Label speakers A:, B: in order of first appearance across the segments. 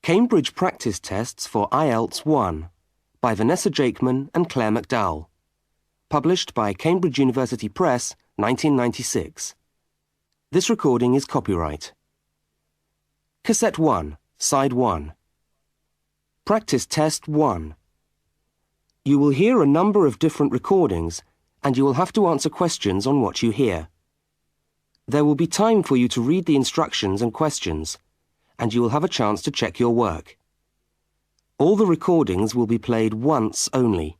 A: Cambridge Practice Tests for Ielts 1 by Vanessa Jakeman and Claire McDowell. Published by Cambridge University Press, 1996. This recording is copyright. Cassette 1, Side 1. Practice Test 1. You will hear a number of different recordings and you will have to answer questions on what you hear. There will be time for you to read the instructions and questions, and you will have a chance to check your work. All the recordings will be played once only.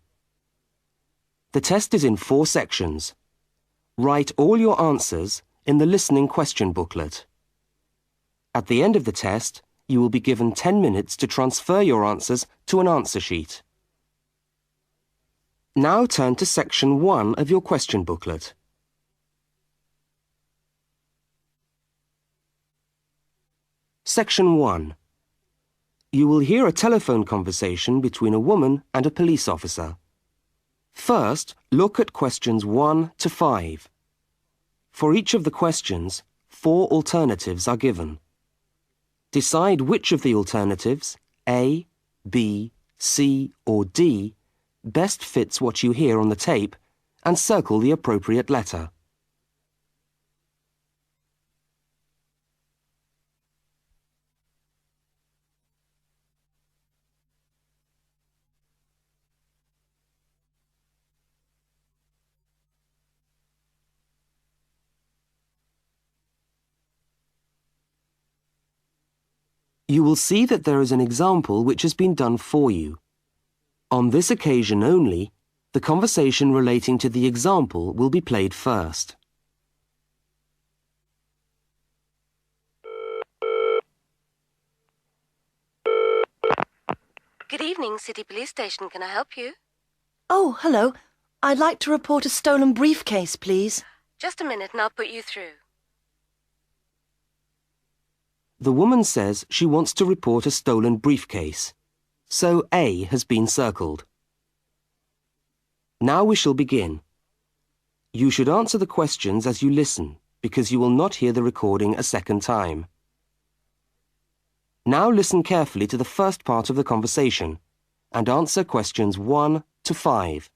A: The test is in 4 sections. Write all your answers in the listening question booklet. At the end of the test, you will be given 10 minutes to transfer your answers to an answer sheet. Now turn to section 1 of your question booklet. Section 1. You will hear a telephone conversation between a woman and a police officer. First, look at questions 1 to 5. For each of the questions, 4 alternatives are given. Decide which of the alternatives, A, B, C, or D, best fits what you hear on the tape and circle the appropriate letter. You will see that there is an example which has been done for you. On this occasion only, the conversation relating to the example will be played first.
B: Good evening, City Police Station. Can I help you?
C: Oh, hello. I'd like to report a stolen briefcase, please.
B: Just a minute and I'll put you through.
A: The woman says she wants to report a stolen briefcase, so A has been circled. Now we shall begin. You should answer the questions as you listen, because you will not hear the recording a second time. Now listen carefully to the first part of the conversation, and answer questions 1 to 5.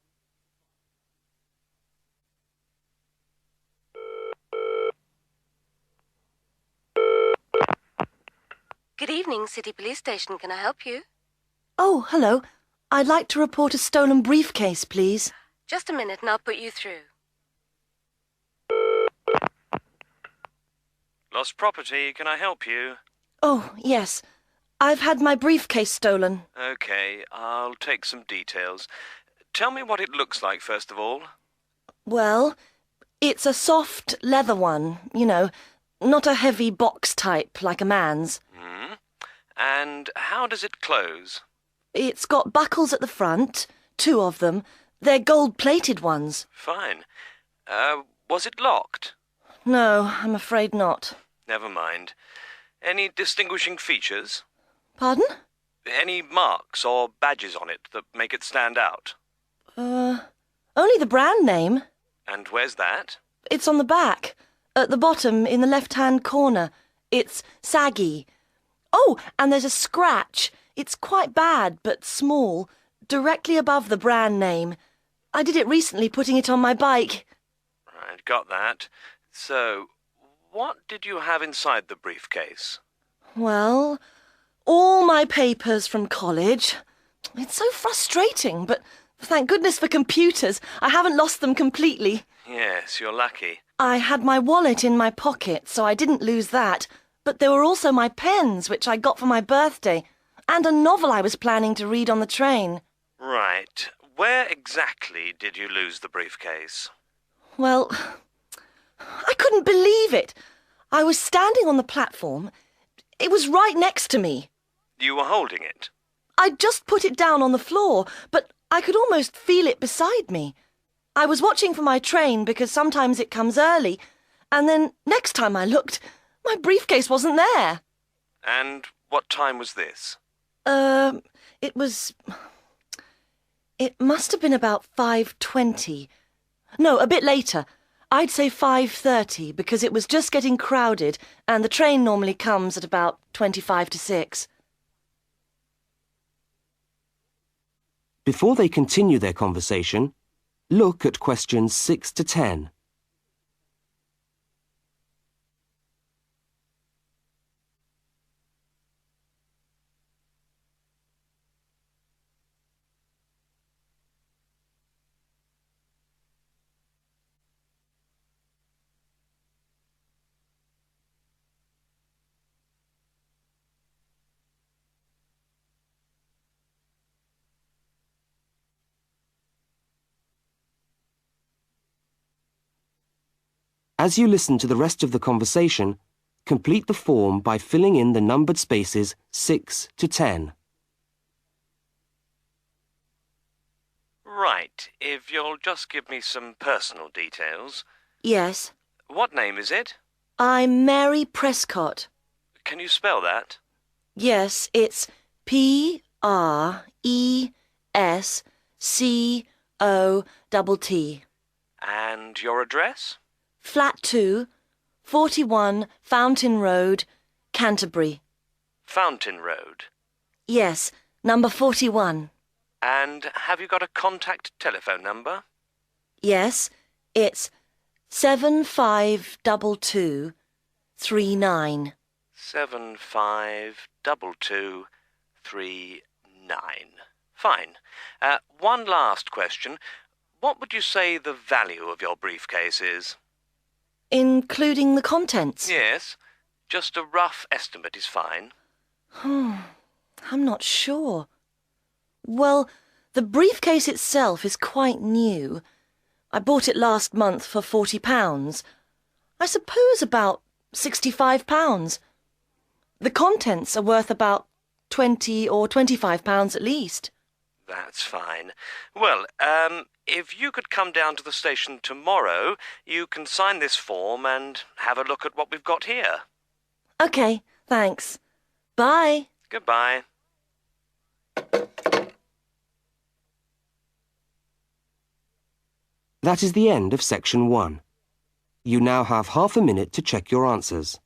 B: Good evening, City Police Station. Can I help you?
C: Oh, hello. I'd like to report a stolen briefcase, please.
B: Just a minute and I'll put you through.
D: Lost property, can I help you?
C: Oh, yes. I've had my briefcase stolen.
D: Okay, I'll take some details. Tell me what it looks like, first of all.
C: Well, it's a soft leather one, you know, not a heavy box type like a man's.
D: And how does it close?
C: It's got buckles at the front, 2 of them. They're gold-plated ones.
D: Fine. Was it locked?
C: No, I'm afraid not.
D: Never mind. Any distinguishing features?
C: Pardon?
D: Any marks or badges on it that make it stand out?
C: Only the brand name.
D: And where's that?
C: It's on the back, at the bottom in the left-hand corner. It's saggy. Oh, and there's a scratch. It's quite bad, but small, directly above the brand name. I did it recently, putting it on my bike.
D: Right, got that. So, what did you have inside the briefcase?
C: Well, all my papers from college. It's so frustrating, but thank goodness for computers. I haven't lost them completely.
D: Yes, you're lucky.
C: I had my wallet in my pocket, so I didn't lose that. But there were also my pens, which I got for my birthday, and a novel I was planning to read on the train.
D: Right. Where exactly did you lose the briefcase?
C: Well, I couldn't believe it. I was standing on the platform. It was right next to me.
D: You were holding it?
C: I'd just put it down on the floor, but I could almost feel it beside me. I was watching for my train because sometimes it comes early, and then next time I looked, my briefcase wasn't there.
D: And what time was this?
C: It must have been about 5:20. No, a bit later. I'd say 5:30 because it was just getting crowded and the train normally comes at about 25 to 6.
A: Before they continue their conversation, look at questions 6 to 10. As you listen to the rest of the conversation, complete the form by filling in the numbered spaces 6 to 10.
D: Right, if you'll just give me some personal details.
C: Yes.
D: What name is it?
C: I'm Mary Prescott.
D: Can you spell that?
C: Yes, it's Prescott.
D: And your address?
C: Flat 2, 41 Fountain Road, Canterbury.
D: Fountain Road.
C: Yes, number 41.
D: And have you got a contact telephone number?
C: Yes, it's 752239.
D: 752239. Fine. One last question. What would you say the value of your briefcase is?
C: Including the contents?
D: Yes. Just a rough estimate is fine.
C: I'm not sure. Well, the briefcase itself is quite new. I bought it last month for £40. I suppose about £65. The contents are worth about £20 or £25 at least.
D: That's fine. Well, if you could come down to the station tomorrow, you can sign this form and have a look at what we've got here.
C: OK, thanks. Bye.
D: Goodbye.
A: That is the end of section 1. You now have half a minute to check your answers.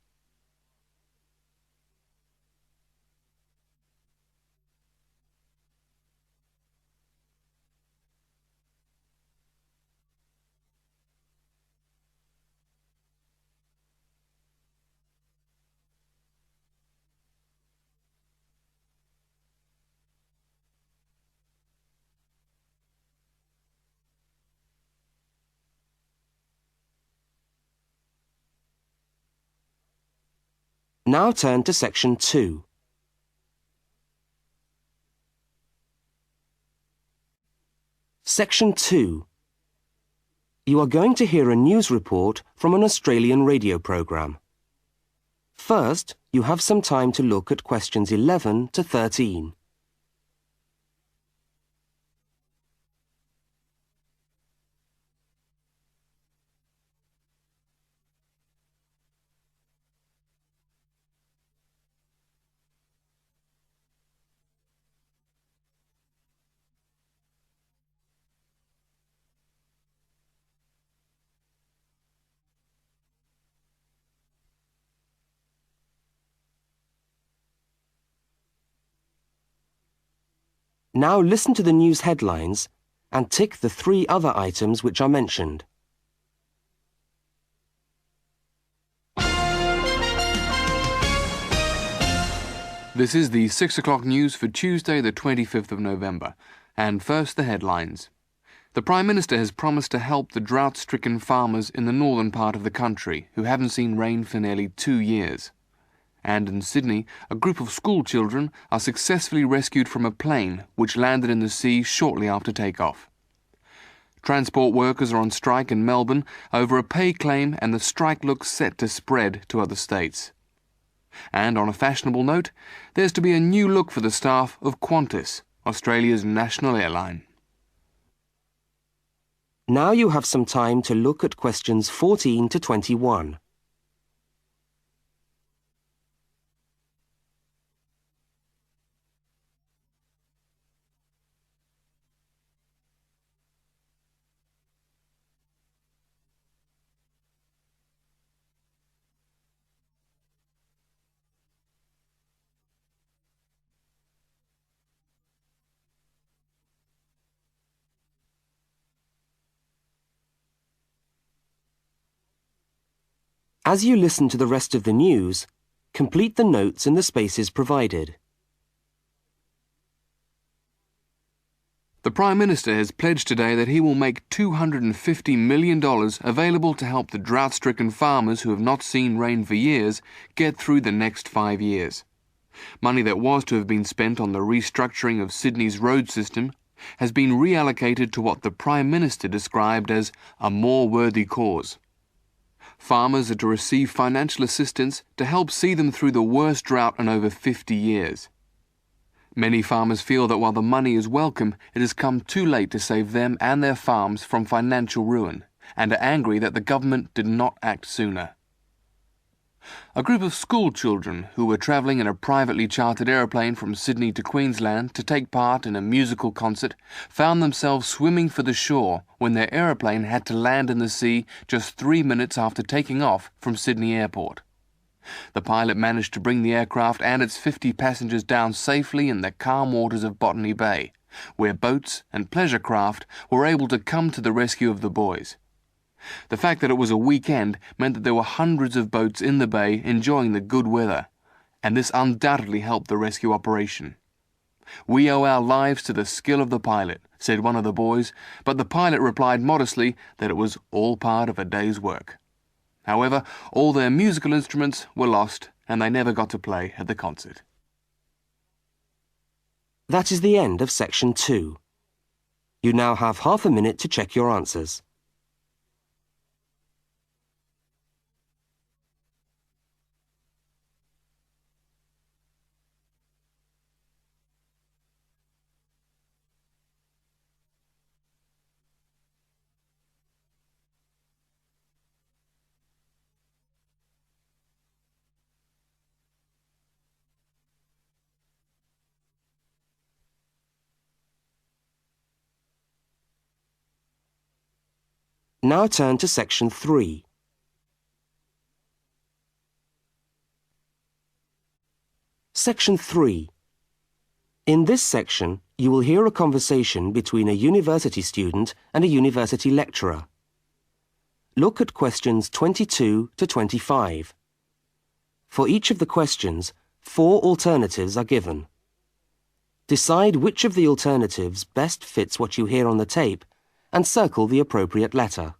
A: Now turn to section 2. Section 2. You are going to hear a news report from an Australian radio programme. First, you have some time to look at questions 11 to 13. Now listen to the news headlines and tick the 3 other items which are mentioned.
E: This is the 6 o'clock news for Tuesday, the 25th of November. And first, the headlines. The Prime Minister has promised to help the drought-stricken farmers in the northern part of the country who haven't seen rain for nearly 2 years. And in Sydney, a group of school children are successfully rescued from a plane which landed in the sea shortly after takeoff. Transport workers are on strike in Melbourne over a pay claim, and the strike looks set to spread to other states. And on a fashionable note, there's to be a new look for the staff of Qantas, Australia's national airline.
A: Now you have some time to look at questions 14 to 21. As you listen to the rest of the news, complete the notes in the spaces provided.
E: The Prime Minister has pledged today that he will make $250 million available to help the drought-stricken farmers who have not seen rain for years get through the next 5 years. Money that was to have been spent on the restructuring of Sydney's road system has been reallocated to what the Prime Minister described as a more worthy cause. Farmers are to receive financial assistance to help see them through the worst drought in over 50 years. Many farmers feel that while the money is welcome, it has come too late to save them and their farms from financial ruin, and are angry that the government did not act sooner. A group of school children who were travelling in a privately chartered aeroplane from Sydney to Queensland to take part in a musical concert found themselves swimming for the shore when their aeroplane had to land in the sea just 3 minutes after taking off from Sydney Airport. The pilot managed to bring the aircraft and its 50 passengers down safely in the calm waters of Botany Bay, where boats and pleasure craft were able to come to the rescue of the boys. The fact that it was a weekend meant that there were hundreds of boats in the bay enjoying the good weather, and this undoubtedly helped the rescue operation. "We owe our lives to the skill of the pilot," said one of the boys, but the pilot replied modestly that it was all part of a day's work. However, all their musical instruments were lost and they never got to play at the concert.
A: That is the end of section 2. You now have half a minute to check your answers. Now turn to section 3. Section 3. In this section, you will hear a conversation between a university student and a university lecturer. Look at questions 22 to 25. For each of the questions, 4 alternatives are given. Decide which of the alternatives best fits what you hear on the tape and circle the appropriate letter.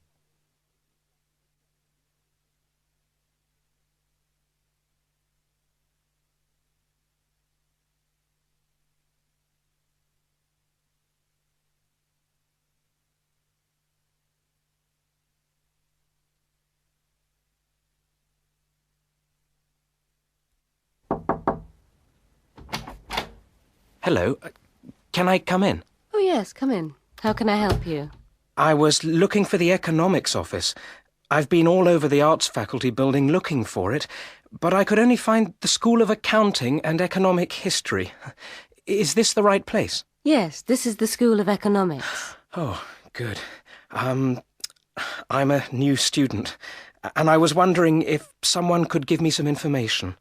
F: Hello. Can I come in?
B: Oh, yes, come in. How can I help you?
F: I was looking for the economics office. I've been all over the arts faculty building looking for it, but I could only find the School of Accounting and Economic History. Is this the right place?
B: Yes, this is the School of Economics.
F: Oh, good. I'm a new student, and I was wondering if someone could give me some information.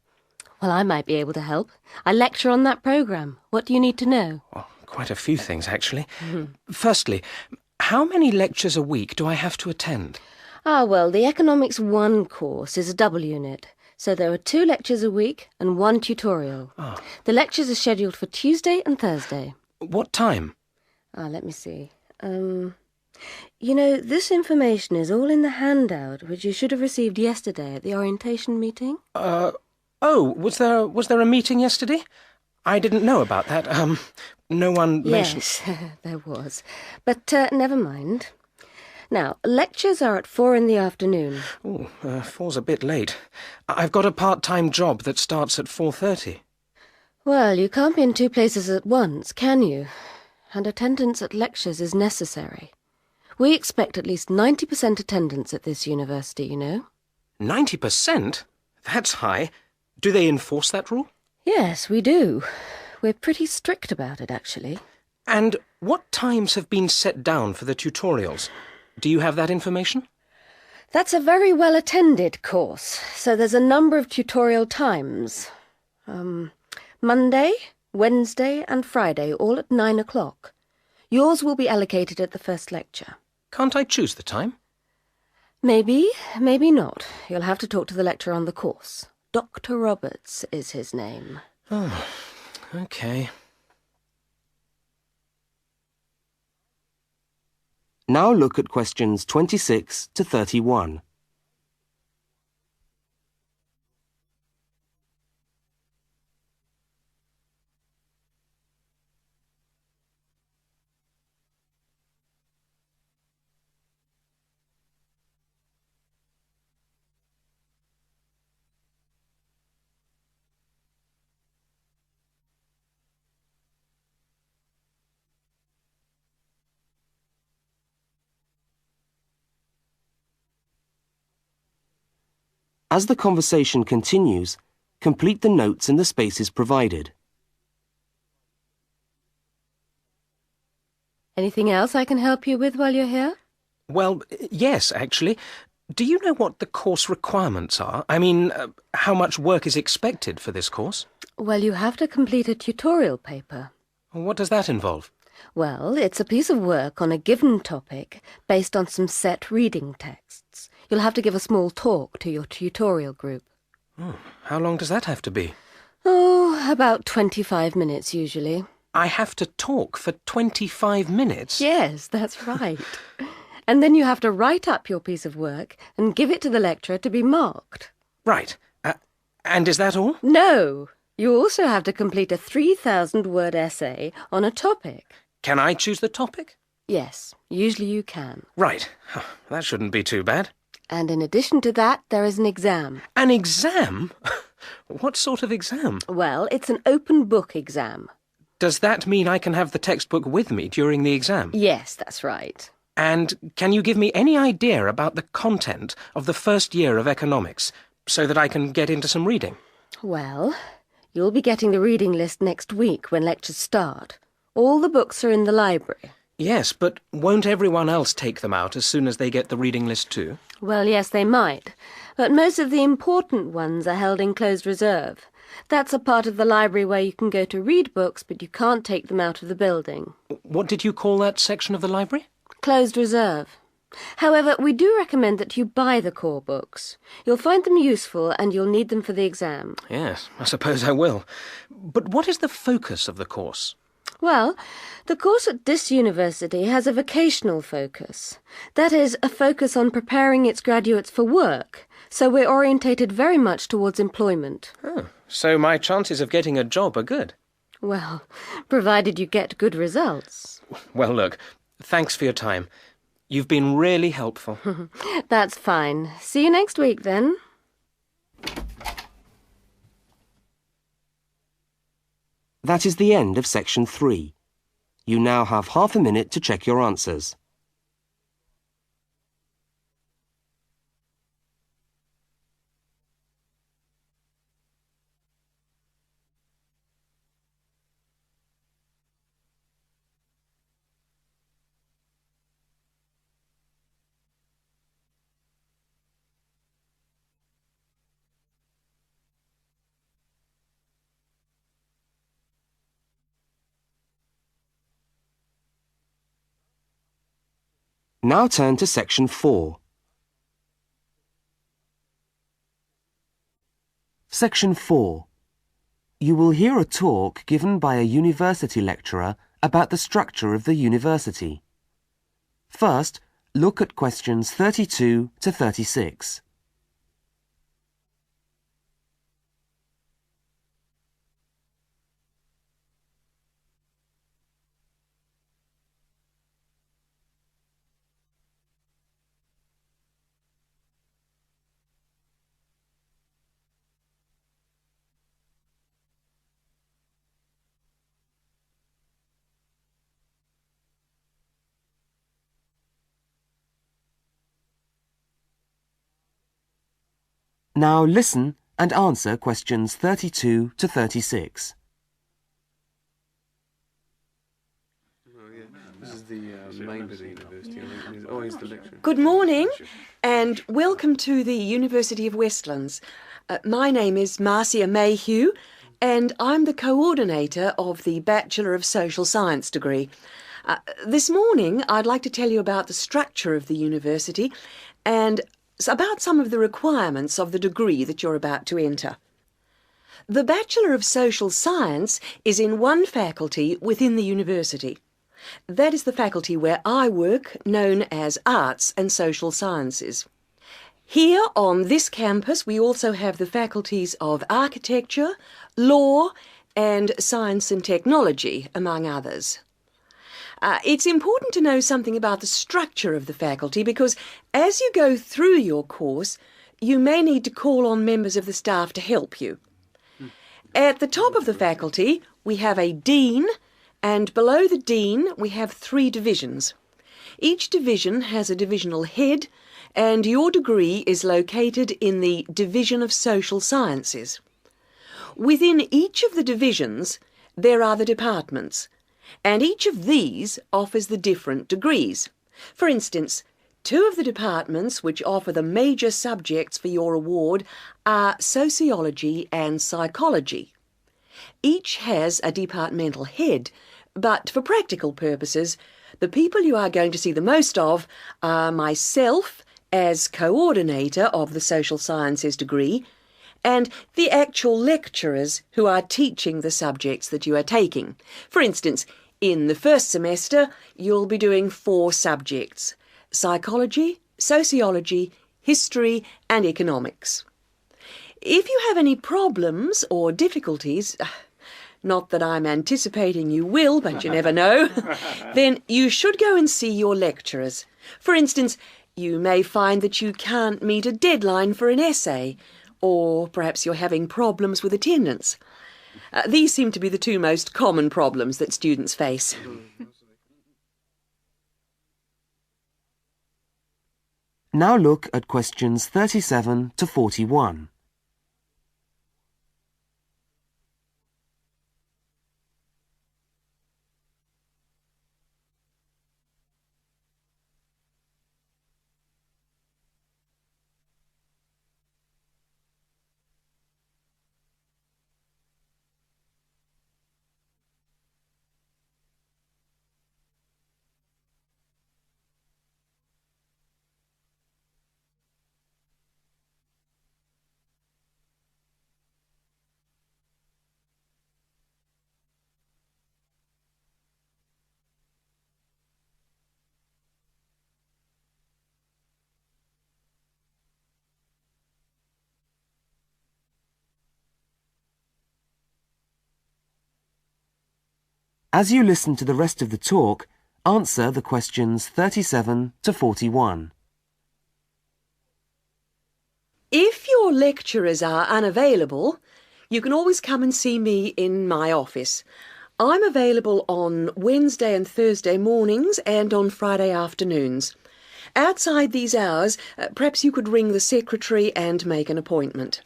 B: Well, I might be able to help. I lecture on that programme. What do you need to know?
F: Well, quite a few things, actually. Firstly, how many lectures a week do I have to attend?
B: Well, the Economics 1 course is a double unit, so there are 2 lectures a week and 1 tutorial. The lectures are scheduled for Tuesday and Thursday.
F: What time?
B: Let me see. You know, this information is all in the handout, which you should have received yesterday at the orientation meeting.
F: Oh, was there a meeting yesterday? I didn't know about that. No one mentioned...
B: Yes, there was. But never mind. Now, lectures are at 4 in the afternoon.
F: Oh, 4's a bit late. I've got a part-time job that starts at 4:30.
B: Well, you can't be in 2 places at once, can you? And attendance at lectures is necessary. We expect at least 90% attendance at this university, you know.
F: 90%? That's high. Do they enforce that rule?
B: Yes, we do. We're pretty strict about it, actually.
F: And what times have been set down for the tutorials? Do you have that information?
B: That's a very well-attended course, so there's a number of tutorial times. Monday, Wednesday and Friday, all at 9 o'clock. Yours will be allocated at the first lecture.
F: Can't I choose the time?
B: Maybe, maybe not. You'll have to talk to the lecturer on the course. Dr. Roberts is his name.
F: Oh, okay.
A: Now look at questions 26 to 31. As the conversation continues, complete the notes in the spaces provided.
B: Anything else I can help you with while you're here?
F: Well, yes, actually. Do you know what the course requirements are? I mean, how much work is expected for this course?
B: Well, you have to complete a tutorial paper.
F: What does that involve?
B: Well, it's a piece of work on a given topic based on some set reading texts. You'll have to give a small talk to your tutorial group.
F: Oh, how long does that have to be?
B: Oh, about 25 minutes usually.
F: I have to talk for 25 minutes?
B: Yes, that's right. And then you have to write up your piece of work and give it to the lecturer to be marked.
F: Right. And is that all?
B: No! You also have to complete a 3,000-word essay on a topic.
F: Can I choose the topic?
B: Yes, usually you can.
F: Right. That shouldn't be too bad.
B: And in addition to that, there is an exam.
F: An exam? What sort of exam?
B: Well, it's an open book exam.
F: Does that mean I can have the textbook with me during the exam?
B: Yes, that's right.
F: And can you give me any idea about the content of the first year of economics, so that I can get into some reading?
B: Well, you'll be getting the reading list next week when lectures start. All the books are in the library.
F: Yes, but won't everyone else take them out as soon as they get the reading list too?
B: Well, yes, they might. But most of the important ones are held in closed reserve. That's a part of the library where you can go to read books, but you can't take them out of the building.
F: What did you call that section of the library?
B: Closed reserve. However, we do recommend that you buy the core books. You'll find them useful and you'll need them for the exam.
F: Yes, I suppose I will. But what is the focus of the course?
B: Well, the course at this university has a vocational focus. That is, a focus on preparing its graduates for work. So we're orientated very much towards employment.
F: Oh, so my chances of getting a job are good?
B: Well, provided you get good results.
F: Well, look, thanks for your time. You've been really helpful.
B: That's fine. See you next week, then.
A: That is the end of section 3. You now have half a minute to check your answers. Now turn to section 4. Section 4. You will hear a talk given by a university lecturer about the structure of the university. First, look at questions 32 to 36. Now listen and answer questions 32 to 36.
E: This is the main bit of the university. Always the lecture.
G: Good morning and welcome to the University of Westlands. My name is Marcia Mayhew and I'm the coordinator of the Bachelor of Social Science degree. This morning I'd like to tell you about the structure of the university and about some of the requirements of the degree that you're about to enter. The Bachelor of Social Science is in one faculty within the university. That is the faculty where I work, known as Arts and Social Sciences. Here on this campus we also have the faculties of Architecture, Law and Science and Technology, among others. It's important to know something about the structure of the faculty because as you go through your course, you may need to call on members of the staff to help you. At the top of the faculty, we have a dean, and below the dean, we have 3 divisions. Each division has a divisional head, and your degree is located in the Division of Social Sciences. Within each of the divisions, there are the departments, and each of these offers the different degrees. For instance, 2 of the departments which offer the major subjects for your award are sociology and psychology. Each has a departmental head, but for practical purposes, the people you are going to see the most of are myself as coordinator of the Social Sciences degree and the actual lecturers who are teaching the subjects that you are taking. For instance, in the first semester, you'll be doing 4 subjects: psychology, sociology, history and economics. If you have any problems or difficulties, not that I'm anticipating you will, but you never know, then you should go and see your lecturers. For instance, you may find that you can't meet a deadline for an essay, or perhaps you're having problems with attendance. These seem to be the 2 most common problems that students face.
A: Now look at questions 37 to 41. As you listen to the rest of the talk, answer the questions 37 to 41.
G: If your lecturers are unavailable, you can always come and see me in my office. I'm available on Wednesday and Thursday mornings and on Friday afternoons. Outside these hours, perhaps you could ring the secretary and make an appointment.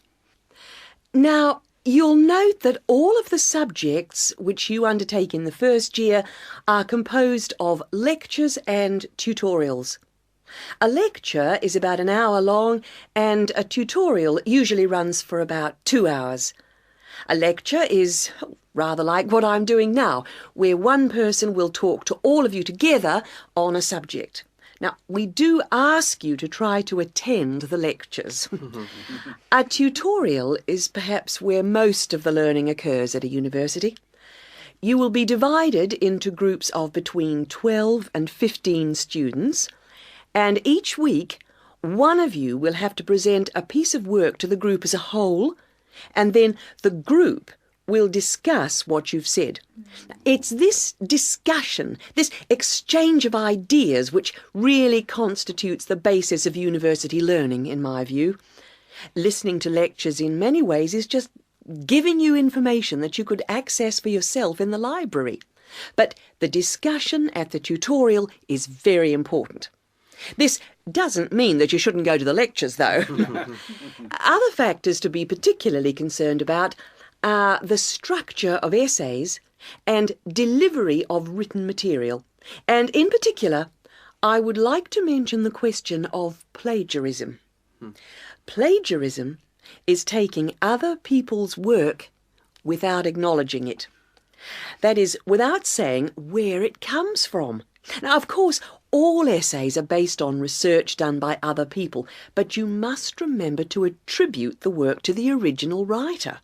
G: Now, you'll note that all of the subjects which you undertake in the first year are composed of lectures and tutorials. A lecture is about an hour long and a tutorial usually runs for about 2 hours. A lecture is rather like what I'm doing now, where one person will talk to all of you together on a subject. Now, we do ask you to try to attend the lectures. A tutorial is perhaps where most of the learning occurs at a university. You will be divided into groups of between 12 and 15 students, and each week one of you will have to present a piece of work to the group as a whole, and then the group will discuss what you've said. It's this discussion, this exchange of ideas, which really constitutes the basis of university learning, in my view. Listening to lectures in many ways is just giving you information that you could access for yourself in the library. But the discussion at the tutorial is very important. This doesn't mean that you shouldn't go to the lectures, though. Other factors to be particularly concerned about are the structure of essays and delivery of written material. And in particular, I would like to mention the question of plagiarism. Plagiarism is taking other people's work without acknowledging it. That is, without saying where it comes from. Now, of course, All essays are based on research done by other people, but you must remember to attribute the work to the original writer.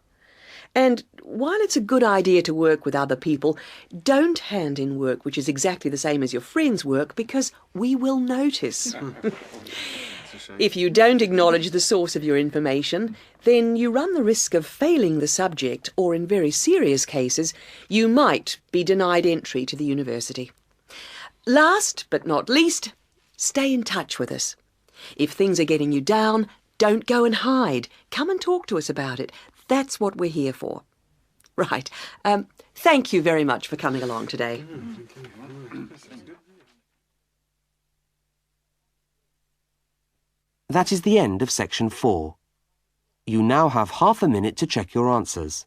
G: And while it's a good idea to work with other people, don't hand in work which is exactly the same as your friend's work, because we will notice. If you don't acknowledge the source of your information, then you run the risk of failing the subject, or in very serious cases, you might be denied entry to the university. Last but not least, stay in touch with us. If things are getting you down, don't go and hide. Come and talk to us about it. That's what we're here for. Right. Thank you very much for coming along today.
A: That is the end of section 4. You now have half a minute to check your answers.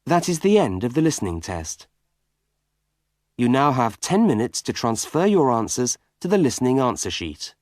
A: That is the end of the listening test. You now have 10 minutes to transfer your answers to the listening answer sheet.